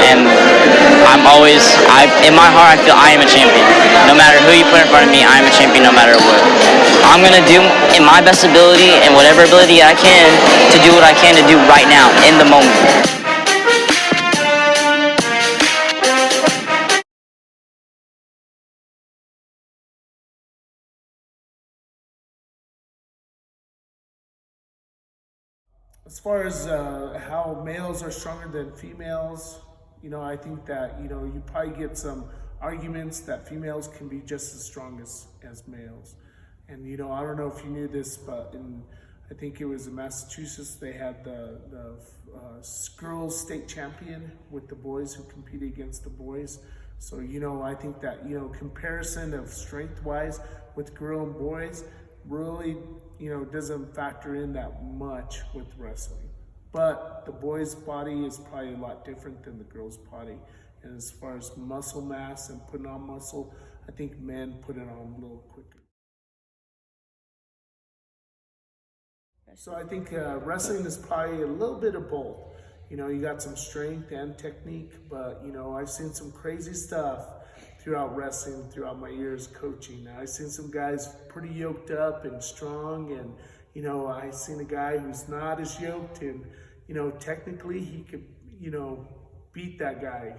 and in my heart, I feel I am a champion. No matter who you put in front of me, I am a champion no matter what. I'm going to do in my best ability and whatever ability I can to do what I can to do right now, in the moment. As far as how males are stronger than females, I think that, you probably get some arguments that females can be just as strong as males. And, I don't know if you knew this, but I think it was in Massachusetts, they had the girls state champion with the boys who competed against the boys. So, I think that, comparison of strength-wise with girl and boys really, doesn't factor in that much with wrestling. But the boys' body is probably a lot different than the girls' body. And as far as muscle mass and putting on muscle, I think men put it on a little quicker. So I think wrestling is probably a little bit of both. You got some strength and technique, but I've seen some crazy stuff throughout wrestling, throughout my years coaching. I've seen some guys pretty yoked up and strong, and I've seen a guy who's not as yoked, and technically he could beat that guy,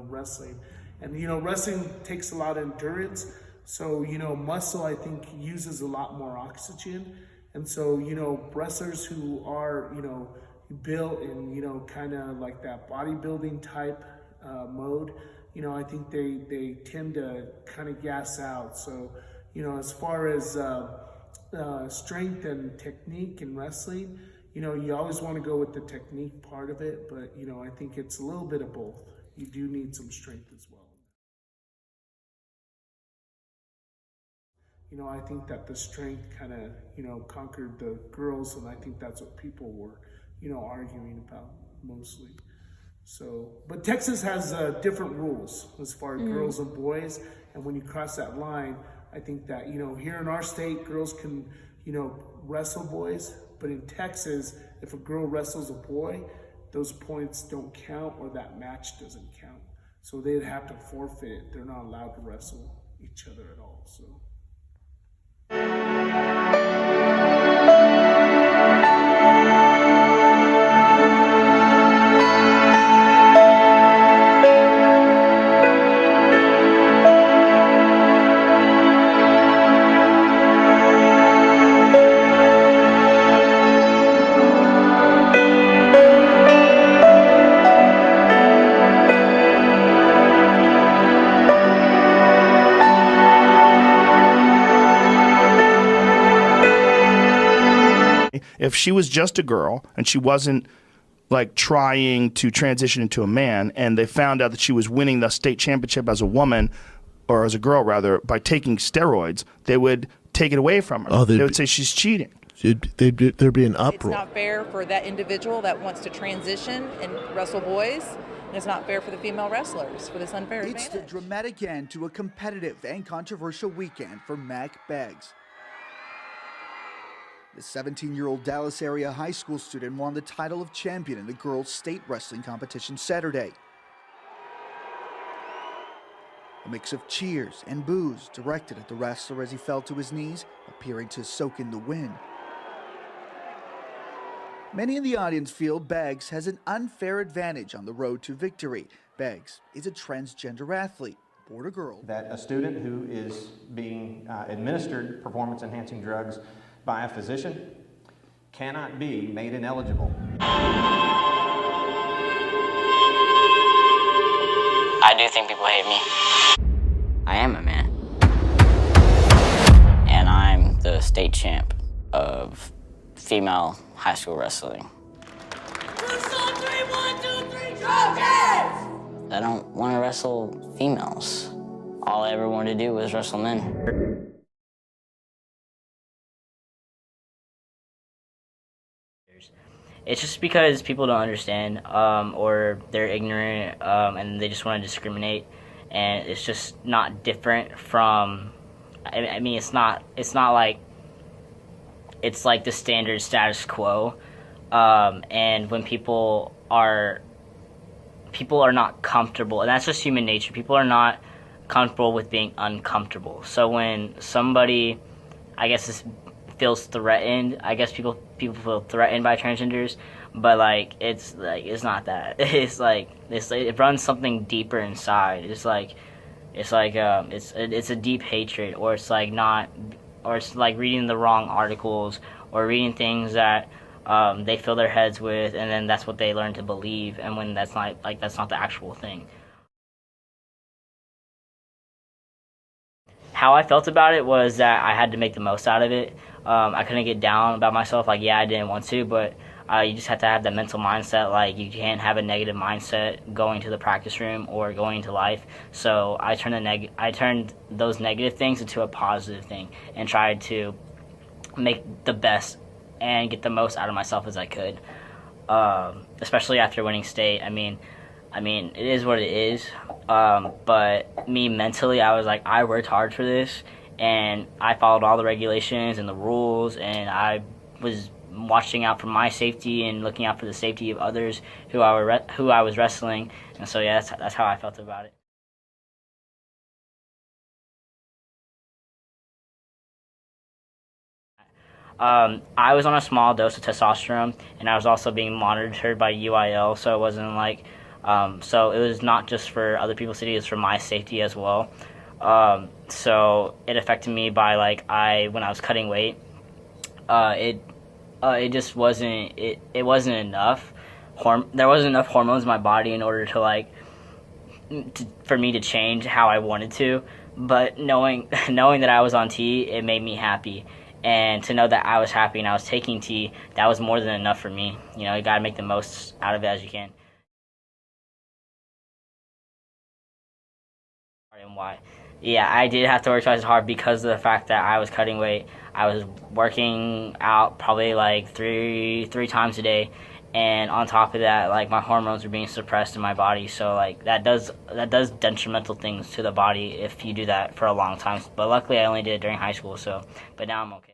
wrestling. And wrestling takes a lot of endurance, so muscle, I think, uses a lot more oxygen. And so wrestlers who are built in kind of like that bodybuilding type mode, I think they tend to kind of gas out. So as far as strength and technique in wrestling, you always want to go with the technique part of it, but I think it's a little bit of both. You do need some strength as well. I think that the strength kind of conquered the girls, and I think that's what people were arguing about mostly. So, but Texas has different rules as far as girls and boys, and when you cross that line, I think that here in our state, girls can wrestle boys, but in Texas, if a girl wrestles a boy, those points don't count, or that match doesn't count. So they'd have to forfeit. They're not allowed to wrestle each other at all. So. If she was just a girl and she wasn't like trying to transition into a man, and they found out that she was winning the state championship as a woman, or as a girl rather, by taking steroids, they would take it away from her. Oh, they would say she's cheating. There'd be an uproar. It's not fair for that individual that wants to transition and wrestle boys, and it's not fair for the female wrestlers for this unfair advantage. It's the dramatic end to a competitive and controversial weekend for Mac Beggs. The 17-year-old Dallas area high school student won the title of champion in the girls' state wrestling competition Saturday. A mix of cheers and boos directed at the wrestler as he fell to his knees, appearing to soak in the wind. Many in the audience feel Beggs has an unfair advantage on the road to victory. Beggs is a transgender athlete, born a girl. That a student who is being administered performance-enhancing drugs by a physician cannot be made ineligible. I do think people hate me. I am a man. And I'm the state champ of female high school wrestling. I don't want to wrestle females. All I ever wanted to do was wrestle men. It's just because people don't understand, or they're ignorant, and they just want to discriminate, and it's just not different from. I mean, it's not like. It's like the standard status quo, and when people are people are not comfortable, and that's just human nature. People are not comfortable with being uncomfortable. So when somebody, I guess, feels threatened, I guess people feel threatened by transgenders, but it's not that. It's it runs something deeper inside. It's a deep hatred, or it's reading the wrong articles or reading things that they fill their heads with, and then that's what they learn to believe, and when that's not the actual thing. How I felt about it was that I had to make the most out of it. I couldn't get down about myself, I didn't want to, but you just have to have that mental mindset. You can't have a negative mindset going to the practice room or going into life. So I turned those negative things into a positive thing and tried to make the best and get the most out of myself as I could. Especially after winning state. I mean, it is what it is. But me mentally, I was I worked hard for this, and I followed all the regulations and the rules, and I was watching out for my safety and looking out for the safety of others who I was wrestling. And so yeah, that's how I felt about it. I was on a small dose of testosterone, and I was also being monitored by UIL, so it wasn't so it was not just for other people's safety, it was for my safety as well. So it affected me by when I was cutting weight, it just wasn't it wasn't enough. There wasn't enough hormones in my body in order to for me to change how I wanted to. But knowing that I was on T, it made me happy. And to know that I was happy and I was taking T, that was more than enough for me. You got to make the most out of it as you can. And why? Yeah, I did have to work twice as hard because of the fact that I was cutting weight. I was working out probably three times a day, and on top of that, my hormones were being suppressed in my body. So that does detrimental things to the body if you do that for a long time. But luckily, I only did it during high school. But now I'm okay.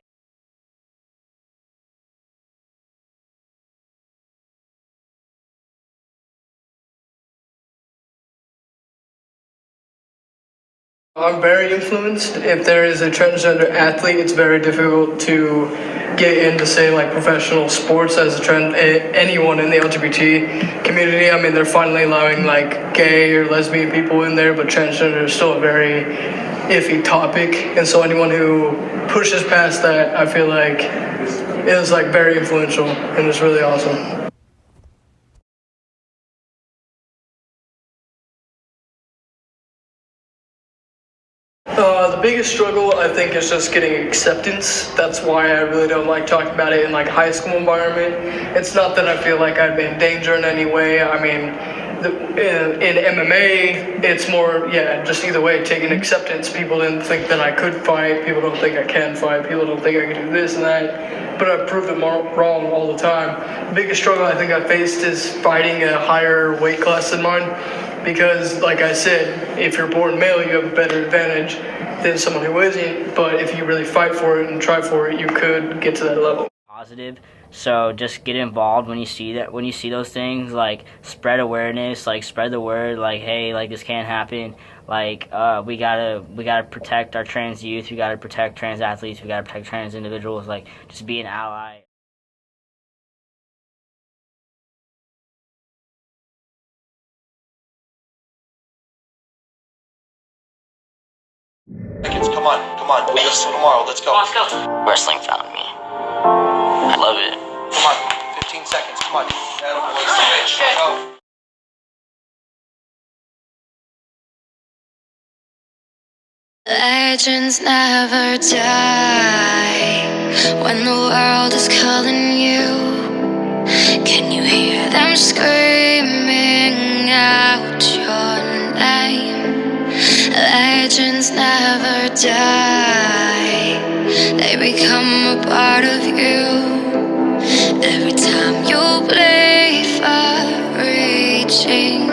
I'm very influenced. If there is a transgender athlete, it's very difficult to get into, say, professional sports as anyone in the LGBT community. I mean, they're finally allowing gay or lesbian people in there, but transgender is still a very iffy topic. And so anyone who pushes past that, I feel is very influential and is really awesome. The biggest struggle, I think, is just getting acceptance. That's why I really don't like talking about it in high school environment. It's not that I feel like I'd be in danger in any way. I mean, in MMA, it's more, just either way, taking acceptance. People didn't think that I could fight. People don't think I can fight. People don't think I can do this and that. But I've proved them wrong all the time. The biggest struggle I think I faced is fighting a higher weight class than mine. Because, like I said, if you're born male, you have a better advantage than someone who isn't. But if you really fight for it and try for it, you could get to that level. Positive. So just get involved when you see those things. Spread awareness. Spread the word. Hey, this can't happen. We gotta protect our trans youth. We gotta protect trans athletes. We gotta protect trans individuals. Just be an ally. Come on. We wrestle tomorrow. Let's go. Let's go. Wrestling found me. I love it. Come on. 15 seconds. Come on. Go. Legends never die when the world is calling you. Can you hear them screaming out your name? Legends never die, they become a part of you. Every time you play far reaching